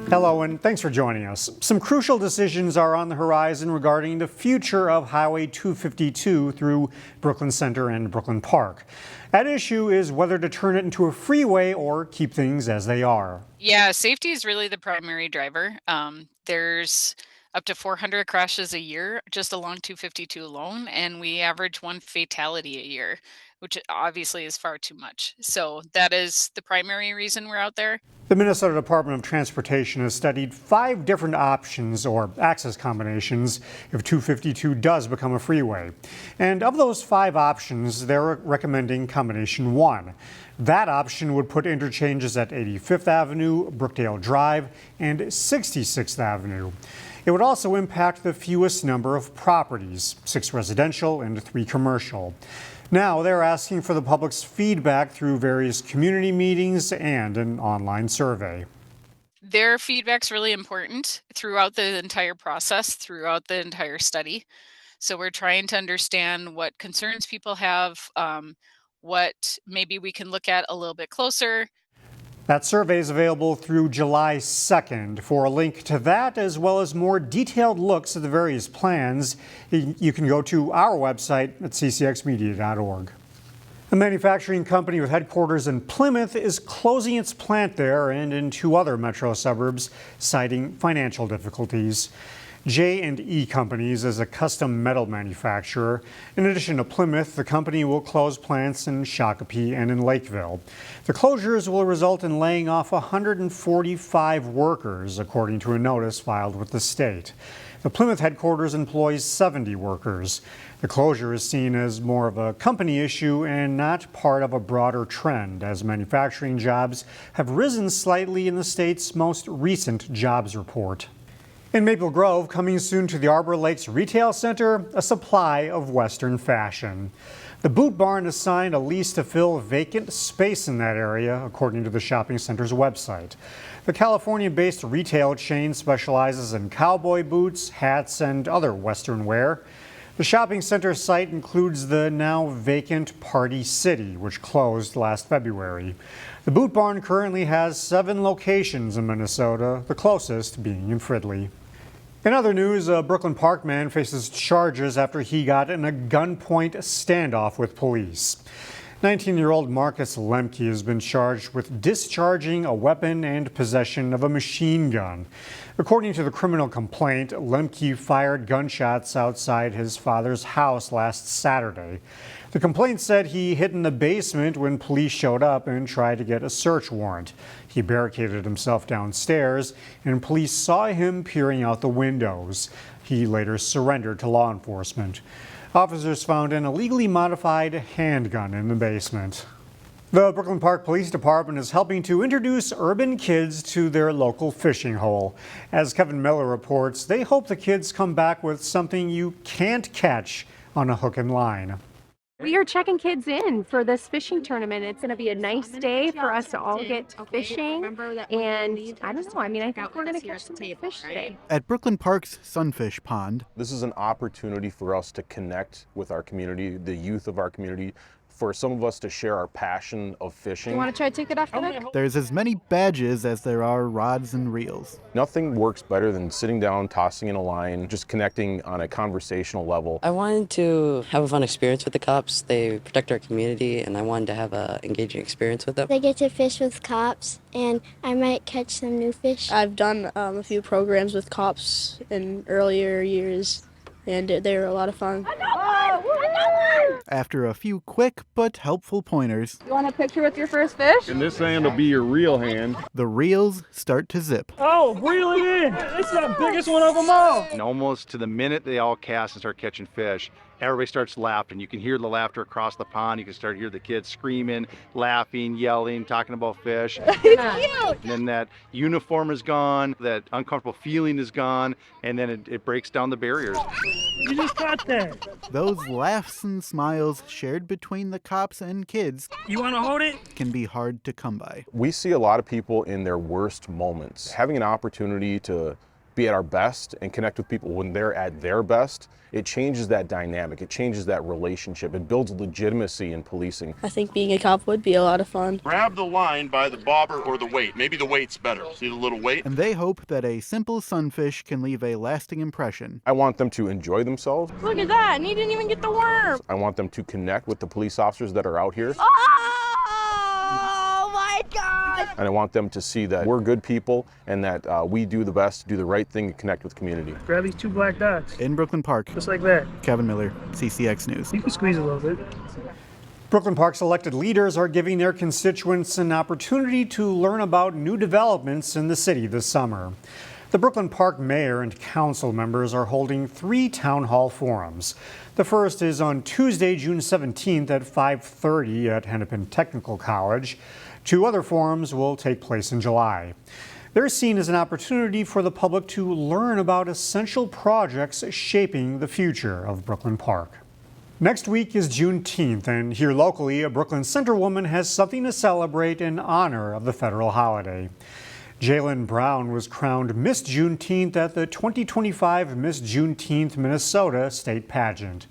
Hello, and thanks for joining us. Some crucial decisions are on the horizon regarding the future of Highway 252 through Brooklyn Center and Brooklyn Park. At issue is whether to turn it into a freeway or keep things as they are. Yeah, safety is really the primary driver. There's up to 400 crashes a year just along 252 alone, and we average one fatality a year, which obviously is far too much. So that is the primary reason we're out there. The Minnesota Department of Transportation has studied 5 different options or access combinations if 252 does become a freeway. And of those 5 options, they're recommending combination 1. That option would put interchanges at 85th Avenue, Brookdale Drive, and 66th Avenue. It would also impact the fewest number of properties, 6 residential and 3 commercial. Now they're asking for the public's feedback through various community meetings and an online survey. Their feedback's really important throughout the entire process, throughout the entire study. So we're trying to understand what concerns people have, what maybe we can look at a little bit closer. That survey is available through July 2nd. For a link to that, as well as more detailed looks at the various plans, you can go to our website at ccxmedia.org. A manufacturing company with headquarters in Plymouth is closing its plant there and in 2 other metro suburbs, citing financial difficulties. J&E Companies is a custom metal manufacturer. In addition to Plymouth, the company will close plants in Shakopee and in Lakeville. The closures will result in laying off 145 workers, according to a notice filed with the state. The Plymouth headquarters employs 70 workers. The closure is seen as more of a company issue and not part of a broader trend, as manufacturing jobs have risen slightly in the state's most recent jobs report. In Maple Grove, coming soon to the Arbor Lakes Retail Center, a supply of Western fashion. The Boot Barn has signed a lease to fill vacant space in that area, according to the shopping center's website. The California-based retail chain specializes in cowboy boots, hats, and other Western wear. The shopping center site includes the now vacant Party City, which closed last February. The Boot Barn currently has 7 locations in Minnesota, the closest being in Fridley. In other news, a Brooklyn Park man faces charges after he got in a gunpoint standoff with police. 19-year-old Marcus Lemke has been charged with discharging a weapon and possession of a machine gun. According to the criminal complaint, Lemke fired gunshots outside his father's house last Saturday. The complaint said he hid in the basement when police showed up and tried to get a search warrant. He barricaded himself downstairs, and police saw him peering out the windows. He later surrendered to law enforcement. Officers found an illegally modified handgun in the basement. The Brooklyn Park Police Department is helping to introduce urban kids to their local fishing hole. As Kevin Miller reports, they hope the kids come back with something you can't catch on a hook and line. We are checking kids in for this fishing tournament. It's going to be a nice day for us to all get fishing, and I don't know, I think we're going to catch some big fish today. At Brooklyn Park's Sunfish Pond, this is an opportunity for us to connect with our community, the youth of our community, for some of us to share our passion of fishing. You want to try to take it off the hook? There's as many badges as there are rods and reels. Nothing works better than sitting down, tossing in a line, just connecting on a conversational level. I wanted to have a fun experience with the cops. They protect our community, and I wanted to have an engaging experience with them. I get to fish with cops, and I might catch some new fish. I've done a few programs with cops in earlier years, and they were a lot of fun. After a few quick but helpful pointers, You want a picture with your first fish? And this hand will be your reel hand. the reels start to zip. Oh, reel it in! This is the biggest one of them all! And almost to the minute they all cast and start catching fish, everybody starts laughing. You can hear the laughter across the pond. You can start to hear the kids screaming, laughing, yelling, talking about fish. And then that uniform is gone, that uncomfortable feeling is gone, and then it breaks down the barriers. You just got that! Those laughs and smiles shared between the cops and kids You want to hold it? can be hard to come by. We see a lot of people in their worst moments. Having an opportunity to be at our best and connect with people when they're at their best, it changes that dynamic, it changes that relationship, it builds legitimacy in policing. I think being a cop would be a lot of fun. Grab the line by the bobber or the weight. Maybe the weight's better. See the little weight? And they hope that a simple sunfish can leave a lasting impression. I want them to enjoy themselves. Look at that, and he didn't even get the worm. I want them to connect with the police officers that are out here. Oh my God! And I want them to see that we're good people and that we do the best to do the right thing and connect with community. Grab these 2 black dots. In Brooklyn Park, Just like that. Kevin Miller, CCX News. You can squeeze a little bit. Brooklyn Park's elected leaders are giving their constituents an opportunity to learn about new developments in the city this summer. The Brooklyn Park mayor and council members are holding 3 town hall forums. The first is on Tuesday, June 17th at 5:30 at Hennepin Technical College. 2 other forums will take place in July. They're seen as an opportunity for the public to learn about essential projects shaping the future of Brooklyn Park. Next week is Juneteenth, and here locally, a Brooklyn Center woman has something to celebrate in honor of the federal holiday. Jalen Brown was crowned Miss Juneteenth at the 2025 Miss Juneteenth Minnesota State Pageant.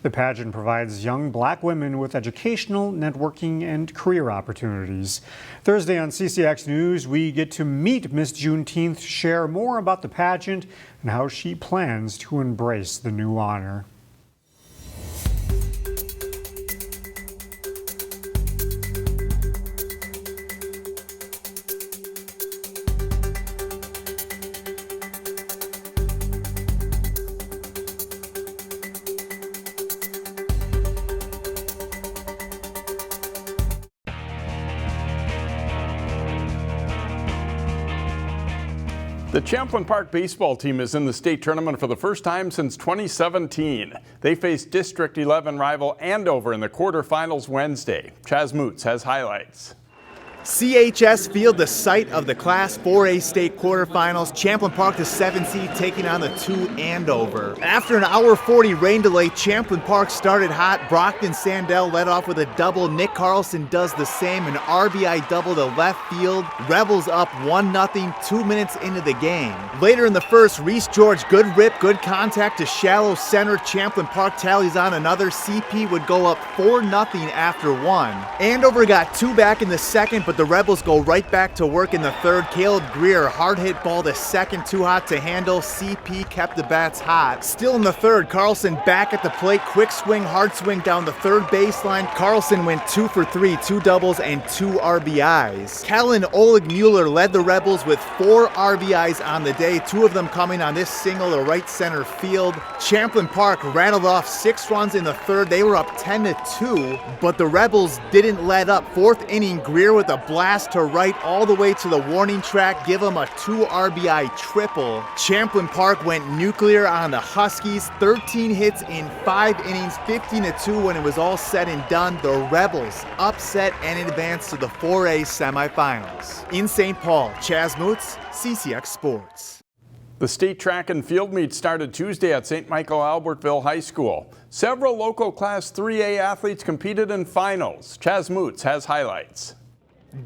The pageant provides young black women with educational, networking, and career opportunities. Thursday on CCX News, we get to meet Miss Juneteenth, share more about the pageant and how she plans to embrace the new honor. The Champlin Park baseball team is in the state tournament for the first time since 2017. They face District 11 rival Andover in the quarterfinals Wednesday. Chaz Moots has highlights. CHS Field, the site of the Class 4A state quarterfinals. Champlin Park, the 7 seed, taking on the 2 Andover. After an hour 40 rain delay, Champlin Park started hot. Brockton Sandell led off with a double. Nick Carlson does the same, an RBI double to left field. Rebels up 1-0, 2 minutes into the game. Later in the first, Reese George, good rip, good contact to shallow center. Champlin Park tallies on another. CP would go up 4-0 after 1. Andover got 2 back in the second, but the Rebels go right back to work in the third. Caleb Greer, hard hit ball to second, too hot to handle. CP kept the bats hot. Still in the third, Carlson back at the plate. Quick swing, hard swing down the third baseline. Carlson went 2 for 3, 2 doubles and 2 RBIs. Kellen Oleg Mueller led the Rebels with 4 RBIs on the day, 2 of them coming on this single to right center field. Champlin Park rattled off 6 runs in the third. They were up 10-2, but the Rebels didn't let up. 4th inning, Greer with a blast to right all the way to the warning track, give them a 2 RBI triple. Champlin Park went nuclear on the Huskies, 13 hits in 5 innings, 15-2 when it was all said and done. The Rebels upset and advanced to the 4A semifinals. In St. Paul, Chaz Moots, CCX Sports. The state track and field meet started Tuesday at St. Michael Albertville High School. Several local Class 3A athletes competed in finals. Chaz Moots has highlights.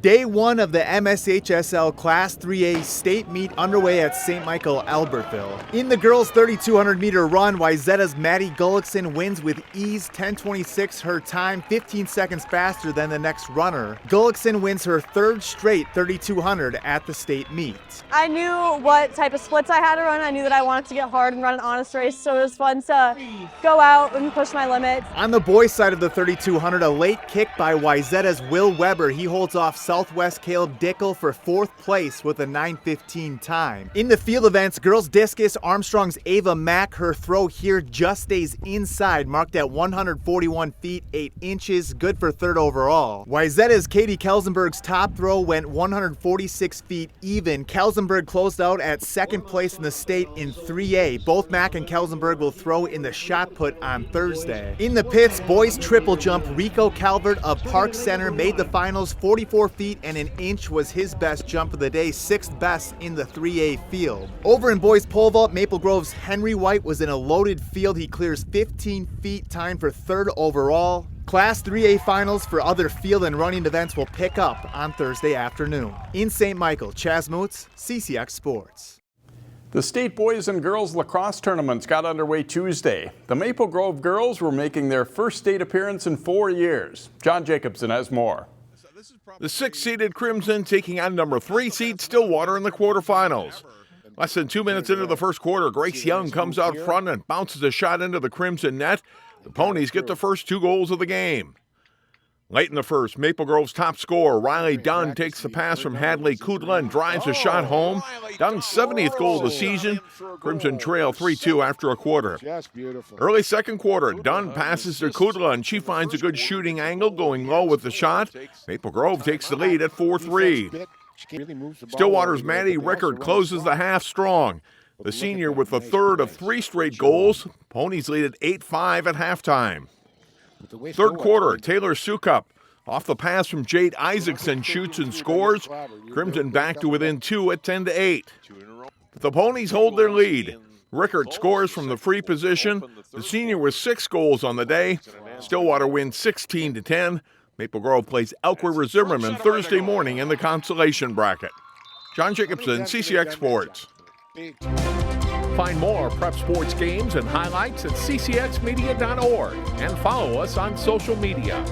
Day 1 of the MSHSL Class 3A state meet underway at St. Michael Albertville. In the girls' 3,200 meter run, Wyzetta's Maddie Gullickson wins with ease, 10:26 her time, 15 seconds faster than the next runner. Gullickson wins her 3rd straight 3,200 at the state meet. I knew what type of splits I had to run. I knew that I wanted to get hard and run an honest race, so it was fun to go out and push my limits. On the boys' side of the 3,200, a late kick by Wyzetta's Will Weber. He holds off Southwest Caleb Dickel for 4th place with a 9:15 time. In the field events, girls discus, Armstrong's Ava Mack, her throw here just stays inside, marked at 141 feet 8 inches, good for 3rd overall. Wyzetta's Katie Kelsenberg's top throw went 146 feet even. Kelsenberg closed out at 2nd place in the state in 3A. Both Mack and Kelsenberg will throw in the shot put on Thursday. In the pits, boys triple jump, Rico Calvert of Park Center made the finals. 44 feet and an inch was his best jump of the day, 6th best in the 3A field. Over in boys pole vault, Maple Grove's Henry White was in a loaded field. He clears 15 feet, time for 3rd overall. Class 3A finals for other field and running events will pick up on Thursday afternoon. In St. Michael, Chaz Moots, CCX Sports. The state boys and girls lacrosse tournaments got underway Tuesday. The Maple Grove girls were making their first state appearance in 4 years. John Jacobson has more. The 6-seeded Crimson taking on number 3 seed Stillwater in the quarterfinals. Less than 2 minutes into the first quarter, Grace Young comes out front and bounces a shot into the Crimson net. The Ponies get the first 2 goals of the game. Late in the first, Maple Grove's top scorer, Riley Dunn, takes the pass from Hadley Kudla and drives a shot home. Dunn's 70th goal of the season. Crimson trail 3-2 after a quarter. Early second quarter, Dunn passes to Kudla and she finds a good shooting angle, going low with the shot. Maple Grove takes the lead at 4-3. Stillwater's Maddie Rickard closes the half strong. The senior with the third of 3 straight goals. Ponies lead at 8-5 at halftime. Third quarter, Taylor Sukup off the pass from Jade Isaacson shoots and scores. Crimson back to within 2 at 10-8. The Ponies hold their lead. Rickard scores from the free position. The senior with 6 goals on the day. Stillwater wins 16-10. Maple Grove plays Elk River Zimmerman Thursday morning in the consolation bracket. John Jacobson, CCX Sports. Find more prep sports games and highlights at ccxmedia.org and follow us on social media.